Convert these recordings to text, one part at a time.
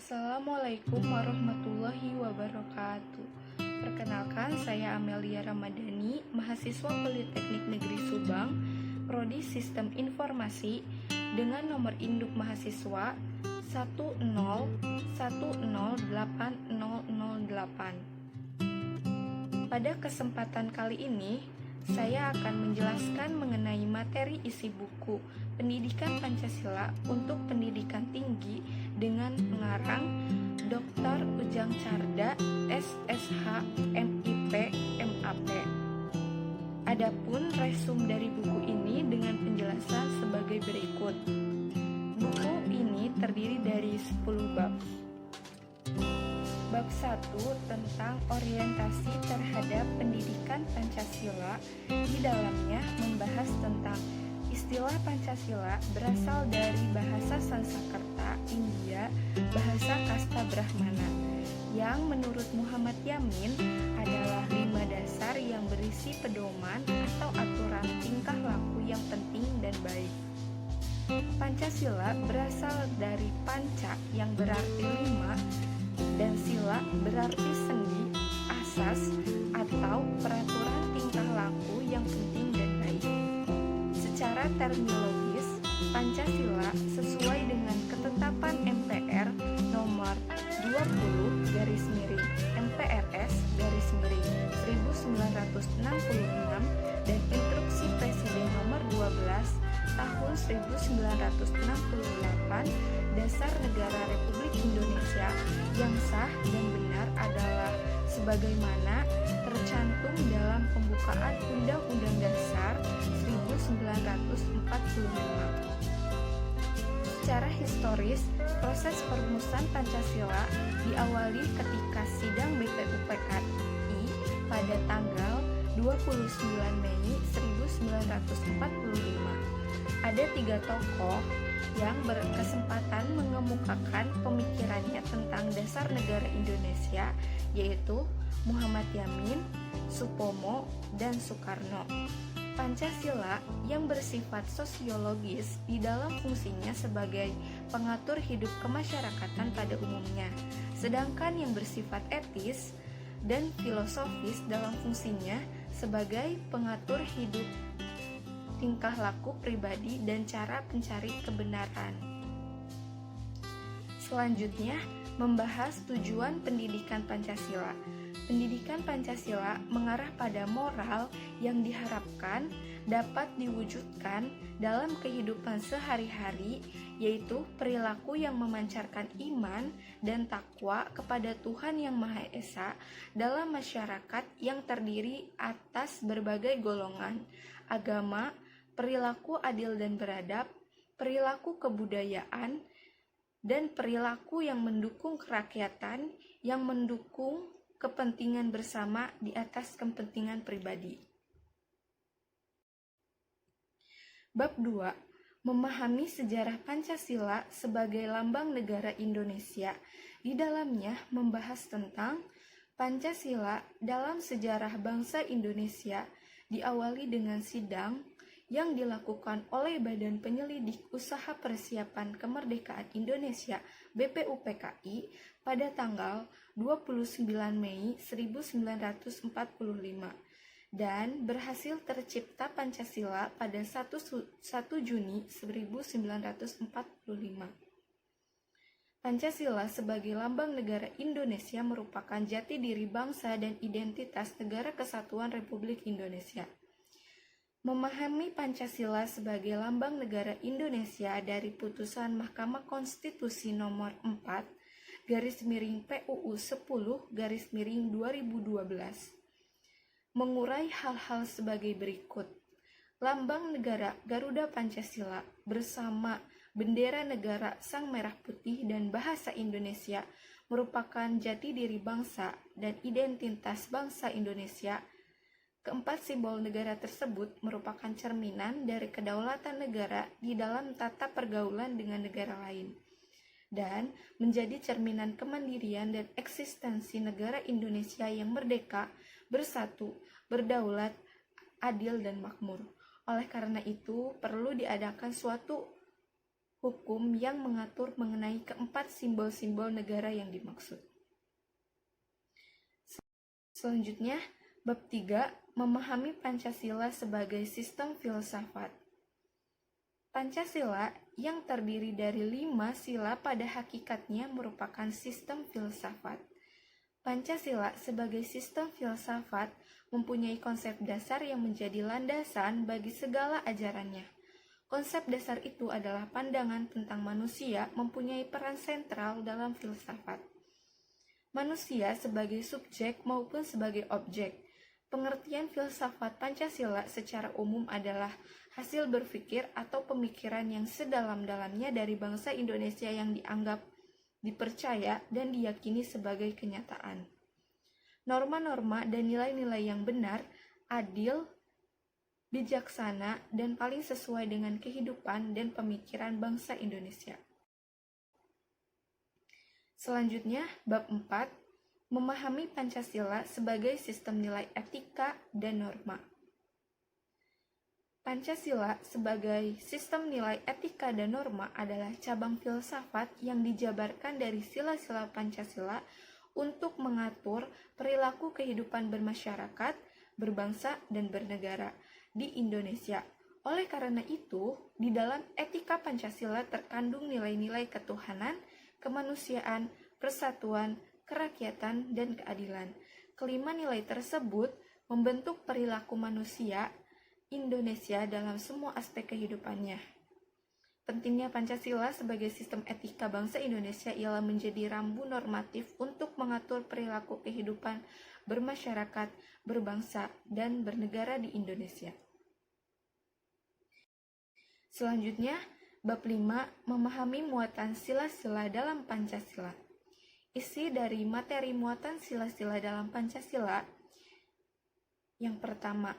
Assalamualaikum warahmatullahi wabarakatuh. Perkenalkan, saya Amelia Ramadhani, mahasiswa Politeknik Negeri Subang, Prodi Sistem Informasi dengan nomor induk mahasiswa 101080008. Pada kesempatan kali ini, saya akan menjelaskan mengenai materi isi buku Pendidikan Pancasila untuk Pendidikan Tinggi dengan pengarang Dr. Ujang Carda, SSH, MIP, MAP. Adapun resum dari buku ini dengan penjelasan sebagai berikut. Buku ini terdiri dari 10 bab. Bab 1 tentang orientasi terhadap pendidikan Pancasila. Di dalamnya membahas tentang istilah Pancasila berasal dari bahasa Sanskerta India, bahasa Kasta Brahmana, yang menurut Muhammad Yamin adalah 5 dasar yang berisi pedoman atau aturan tingkah laku yang penting dan baik. Pancasila berasal dari panca yang berarti 5 dan sila berarti sendi, asas, atau peraturan tingkah laku yang penting dan baik. Secara terminologis, Pancasila sesuai dengan ketetapan MPR nomor 20/MPRS/1966 dan Instruksi Presiden nomor 12 tahun 1968 Dasar Negara Republik Indonesia yang sah dan benar adalah sebagaimana tercantum dalam pembukaan Undang-Undang Dasar 1945. Secara historis, proses perumusan Pancasila diawali ketika sidang BPUPKI pada tanggal 29 Mei 1945. Ada 3 tokoh yang berkesempatan mengemukakan pemikirannya tentang dasar negara Indonesia, yaitu Muhammad Yamin, Supomo, dan Soekarno. Pancasila yang bersifat sosiologis di dalam fungsinya sebagai pengatur hidup kemasyarakatan pada umumnya, sedangkan yang bersifat etis dan filosofis dalam fungsinya sebagai pengatur hidup tingkah laku pribadi dan cara pencari kebenaran. Selanjutnya, membahas tujuan pendidikan Pancasila. Pendidikan Pancasila mengarah pada moral yang diharapkan dapat diwujudkan dalam kehidupan sehari-hari, yaitu perilaku yang memancarkan iman dan takwa kepada Tuhan Yang Maha Esa dalam masyarakat yang terdiri atas berbagai golongan, agama, perilaku adil dan beradab, perilaku kebudayaan, dan perilaku yang mendukung kerakyatan, yang mendukung kepentingan bersama di atas kepentingan pribadi. Bab 2. Memahami sejarah Pancasila sebagai lambang negara Indonesia. Di dalamnya membahas tentang Pancasila dalam sejarah bangsa Indonesia, diawali dengan sidang yang dilakukan oleh Badan Penyelidik Usaha Persiapan Kemerdekaan Indonesia BPUPKI pada tanggal 29 Mei 1945 dan berhasil tercipta Pancasila pada 1 Juni 1945. Pancasila sebagai lambang negara Indonesia merupakan jati diri bangsa dan identitas Negara Kesatuan Republik Indonesia. Memahami Pancasila sebagai lambang negara Indonesia dari putusan Mahkamah Konstitusi nomor 4/PUU 10/2012 mengurai hal-hal sebagai berikut. Lambang negara Garuda Pancasila bersama bendera negara Sang Merah Putih dan bahasa Indonesia merupakan jati diri bangsa dan identitas bangsa Indonesia. Keempat simbol negara tersebut merupakan cerminan dari kedaulatan negara di dalam tata pergaulan dengan negara lain, dan menjadi cerminan kemandirian dan eksistensi negara Indonesia yang merdeka, bersatu, berdaulat, adil, dan makmur. Oleh karena itu, perlu diadakan suatu hukum yang mengatur mengenai keempat simbol-simbol negara yang dimaksud. Selanjutnya, bab 3, memahami Pancasila sebagai sistem filsafat. Pancasila yang terdiri dari 5 sila pada hakikatnya merupakan sistem filsafat. Pancasila sebagai sistem filsafat mempunyai konsep dasar yang menjadi landasan bagi segala ajarannya. Konsep dasar itu adalah pandangan tentang manusia mempunyai peran sentral dalam filsafat. Manusia sebagai subjek maupun sebagai objek. Pengertian filsafat Pancasila secara umum adalah hasil berpikir atau pemikiran yang sedalam-dalamnya dari bangsa Indonesia yang dianggap, dipercaya, dan diyakini sebagai kenyataan. Norma-norma dan nilai-nilai yang benar, adil, bijaksana, dan paling sesuai dengan kehidupan dan pemikiran bangsa Indonesia. Selanjutnya, bab 4, memahami Pancasila sebagai sistem nilai etika dan norma. Pancasila sebagai sistem nilai etika dan norma adalah cabang filsafat yang dijabarkan dari sila-sila Pancasila untuk mengatur perilaku kehidupan bermasyarakat, berbangsa, dan bernegara di Indonesia. Oleh karena itu, di dalam etika Pancasila terkandung nilai-nilai ketuhanan, kemanusiaan, persatuan, kerakyatan, dan keadilan. Kelima nilai tersebut membentuk perilaku manusia Indonesia dalam semua aspek kehidupannya. Pentingnya Pancasila sebagai sistem etika bangsa Indonesia ialah menjadi rambu normatif untuk mengatur perilaku kehidupan bermasyarakat, berbangsa, dan bernegara di Indonesia. Selanjutnya, bab 5, memahami muatan sila-sila dalam Pancasila. Isi dari materi muatan sila-sila dalam Pancasila. Yang pertama,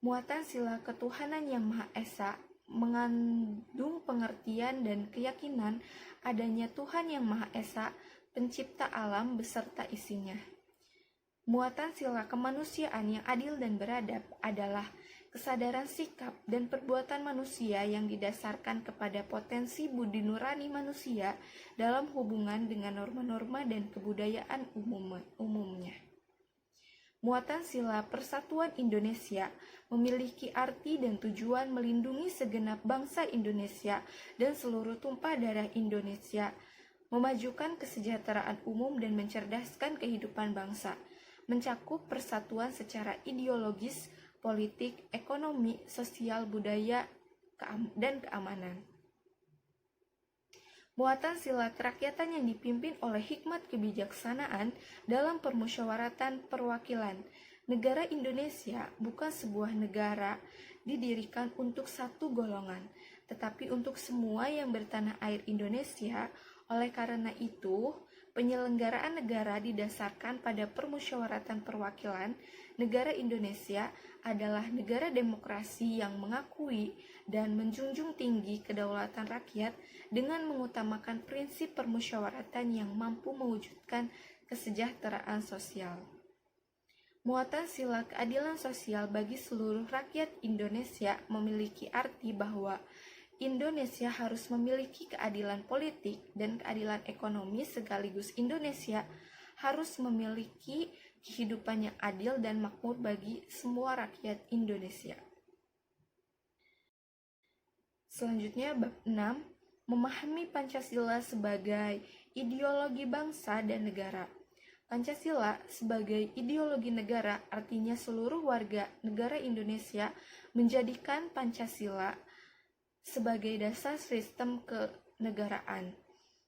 muatan sila ketuhanan yang Maha Esa mengandung pengertian dan keyakinan adanya Tuhan yang Maha Esa, pencipta alam beserta isinya. Muatan sila kemanusiaan yang adil dan beradab adalah kesadaran sikap dan perbuatan manusia yang didasarkan kepada potensi budi nurani manusia dalam hubungan dengan norma-norma dan kebudayaan umumnya. Muatan sila persatuan Indonesia memiliki arti dan tujuan melindungi segenap bangsa Indonesia dan seluruh tumpah darah Indonesia, memajukan kesejahteraan umum dan mencerdaskan kehidupan bangsa, mencakup persatuan secara ideologis, politik, ekonomi, sosial, budaya, dan keamanan. Muatan sila kerakyatan yang dipimpin oleh hikmat kebijaksanaan dalam permusyawaratan perwakilan. Negara Indonesia bukan sebuah negara didirikan untuk satu golongan, tetapi untuk semua yang bertanah air Indonesia. Oleh karena itu, penyelenggaraan negara didasarkan pada permusyawaratan perwakilan. Negara Indonesia adalah negara demokrasi yang mengakui dan menjunjung tinggi kedaulatan rakyat dengan mengutamakan prinsip permusyawaratan yang mampu mewujudkan kesejahteraan sosial. Muatan sila keadilan sosial bagi seluruh rakyat Indonesia memiliki arti bahwa Indonesia harus memiliki keadilan politik dan keadilan ekonomi, sekaligus Indonesia harus memiliki kehidupan yang adil dan makmur bagi semua rakyat Indonesia. Selanjutnya, bab 6, memahami Pancasila sebagai ideologi bangsa dan negara. Pancasila sebagai ideologi negara artinya seluruh warga negara Indonesia menjadikan Pancasila sebagai dasar sistem kenegaraan.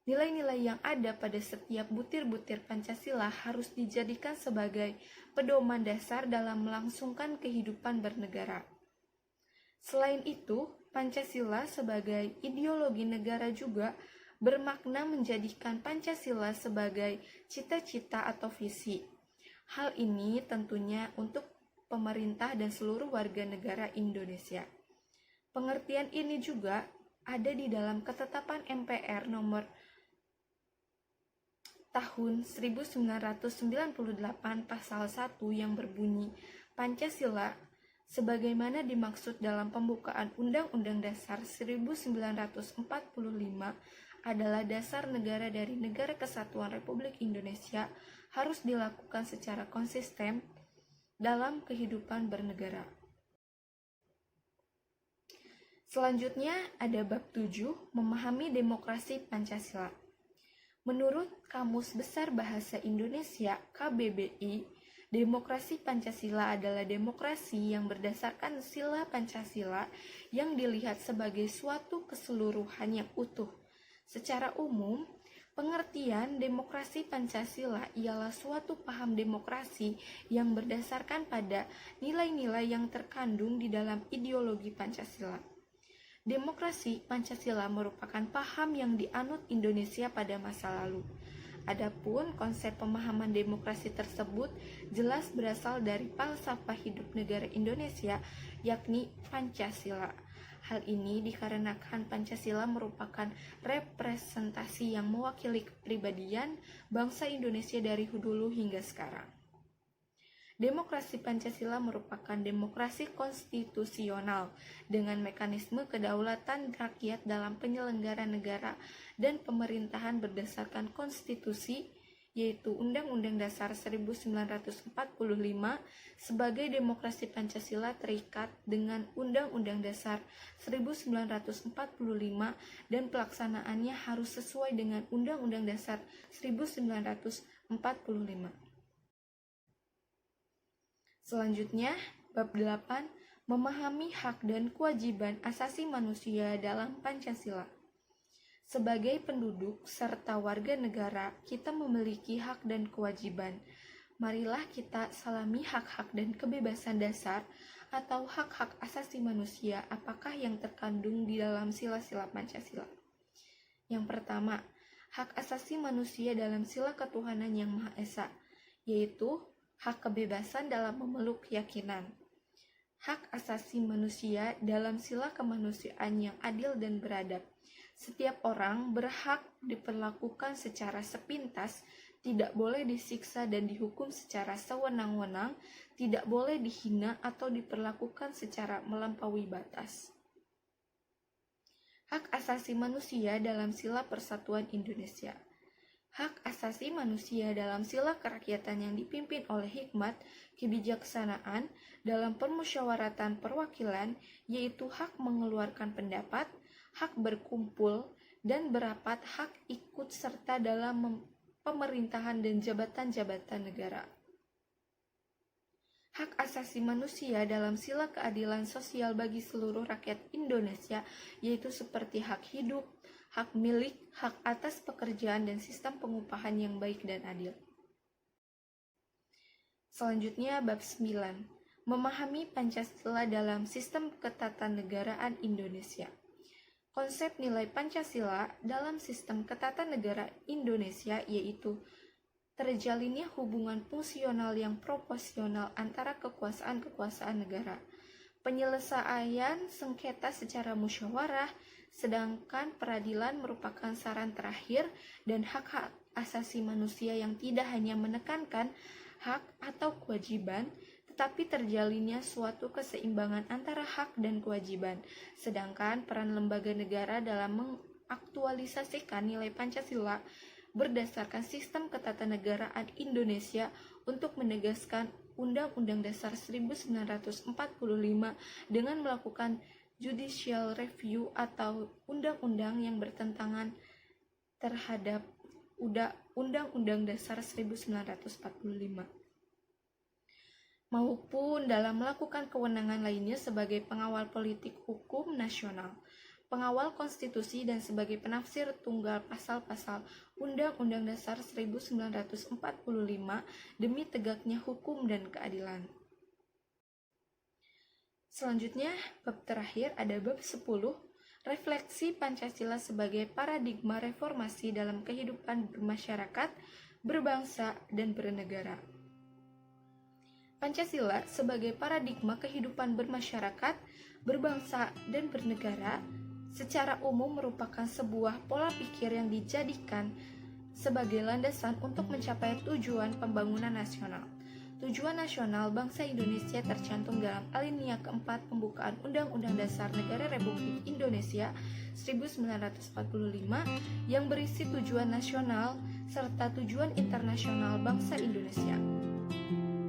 Nilai-nilai yang ada pada setiap butir-butir Pancasila harus dijadikan sebagai pedoman dasar dalam melangsungkan kehidupan bernegara. Selain itu, Pancasila sebagai ideologi negara juga bermakna menjadikan Pancasila sebagai cita-cita atau visi. Hal ini tentunya untuk pemerintah dan seluruh warga negara Indonesia. Pengertian ini juga ada di dalam ketetapan MPR nomor tahun 1998 pasal 1 yang berbunyi, Pancasila sebagaimana dimaksud dalam pembukaan Undang-Undang Dasar 1945 adalah dasar negara dari Negara Kesatuan Republik Indonesia harus dilakukan secara konsisten dalam kehidupan bernegara. Selanjutnya ada bab 7, memahami demokrasi Pancasila. Menurut Kamus Besar Bahasa Indonesia KBBI, demokrasi Pancasila adalah demokrasi yang berdasarkan sila Pancasila yang dilihat sebagai suatu keseluruhan yang utuh. Secara umum, pengertian demokrasi Pancasila ialah suatu paham demokrasi yang berdasarkan pada nilai-nilai yang terkandung di dalam ideologi Pancasila. Demokrasi Pancasila merupakan paham yang dianut Indonesia pada masa lalu. Adapun konsep pemahaman demokrasi tersebut jelas berasal dari falsafah hidup negara Indonesia, yakni Pancasila. Hal ini dikarenakan Pancasila merupakan representasi yang mewakili kepribadian bangsa Indonesia dari dulu hingga sekarang. Demokrasi Pancasila merupakan demokrasi konstitusional dengan mekanisme kedaulatan rakyat dalam penyelenggaraan negara dan pemerintahan berdasarkan konstitusi, yaitu Undang-Undang Dasar 1945. Sebagai demokrasi Pancasila terikat dengan Undang-Undang Dasar 1945 dan pelaksanaannya harus sesuai dengan Undang-Undang Dasar 1945. Selanjutnya, bab 8, memahami hak dan kewajiban asasi manusia dalam Pancasila. Sebagai penduduk serta warga negara, kita memiliki hak dan kewajiban. Marilah kita salami hak-hak dan kebebasan dasar atau hak-hak asasi manusia apakah yang terkandung di dalam sila-sila Pancasila. Yang pertama, hak asasi manusia dalam sila ketuhanan yang Maha Esa, yaitu hak kebebasan dalam memeluk keyakinan. Hak asasi manusia dalam sila kemanusiaan yang adil dan beradab. Setiap orang berhak diperlakukan secara sepintas, tidak boleh disiksa dan dihukum secara sewenang-wenang, tidak boleh dihina atau diperlakukan secara melampaui batas. Hak asasi manusia dalam sila Persatuan Indonesia. Hak asasi manusia dalam sila kerakyatan yang dipimpin oleh hikmat, kebijaksanaan dalam permusyawaratan perwakilan, yaitu hak mengeluarkan pendapat, hak berkumpul dan berapat, hak ikut serta dalam pemerintahan dan jabatan-jabatan negara. Hak asasi manusia dalam sila keadilan sosial bagi seluruh rakyat Indonesia, yaitu seperti hak hidup, hak milik, hak atas pekerjaan, dan sistem pengupahan yang baik dan adil. Selanjutnya, bab 9, memahami Pancasila dalam sistem ketatanegaraan Indonesia. Konsep nilai Pancasila dalam sistem ketatanegaraan Indonesia yaitu terjalinnya hubungan fungsional yang proporsional antara kekuasaan-kekuasaan negara, penyelesaian sengketa secara musyawarah, sedangkan peradilan merupakan saran terakhir, dan hak-hak asasi manusia yang tidak hanya menekankan hak atau kewajiban, tetapi terjalinnya suatu keseimbangan antara hak dan kewajiban, sedangkan peran lembaga negara dalam mengaktualisasikan nilai Pancasila berdasarkan sistem ketatanegaraan Indonesia untuk menegaskan Undang-Undang Dasar 1945 dengan melakukan judicial review atau undang-undang yang bertentangan terhadap Undang-Undang Dasar 1945 maupun dalam melakukan kewenangan lainnya sebagai pengawal politik hukum nasional, pengawal konstitusi, dan sebagai penafsir tunggal pasal-pasal Undang-Undang Dasar 1945 demi tegaknya hukum dan keadilan. Selanjutnya, bab terakhir ada bab 10, refleksi Pancasila sebagai paradigma reformasi dalam kehidupan bermasyarakat, berbangsa, dan bernegara. Pancasila sebagai paradigma kehidupan bermasyarakat, berbangsa, dan bernegara secara umum merupakan sebuah pola pikir yang dijadikan sebagai landasan untuk mencapai tujuan pembangunan nasional. Tujuan nasional bangsa Indonesia tercantum dalam alinea keempat pembukaan Undang-Undang Dasar Negara Republik Indonesia 1945 yang berisi tujuan nasional serta tujuan internasional bangsa Indonesia.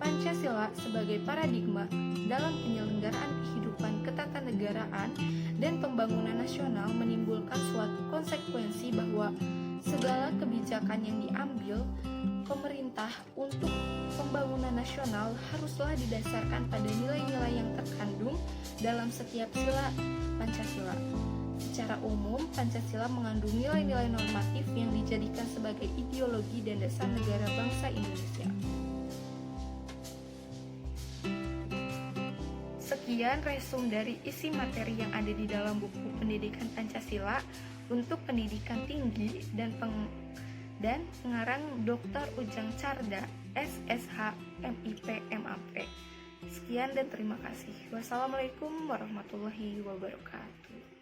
Pancasila sebagai paradigma dalam penyelenggaraan kehidupan ketatanegaraan dan pembangunan nasional menimbulkan suatu konsekuensi bahwa segala kebijakan yang diambil pemerintah untuk pembangunan nasional haruslah didasarkan pada nilai-nilai yang terkandung dalam setiap sila Pancasila. Secara umum, Pancasila mengandung nilai-nilai normatif yang dijadikan sebagai ideologi dan dasar negara bangsa Indonesia. Sekian resum dari isi materi yang ada di dalam buku Pendidikan Pancasila untuk pendidikan tinggi dan pengarang Dr. Ujang Carda, SSH, MIP, MAP. Sekian dan terima kasih. Wassalamualaikum warahmatullahi wabarakatuh.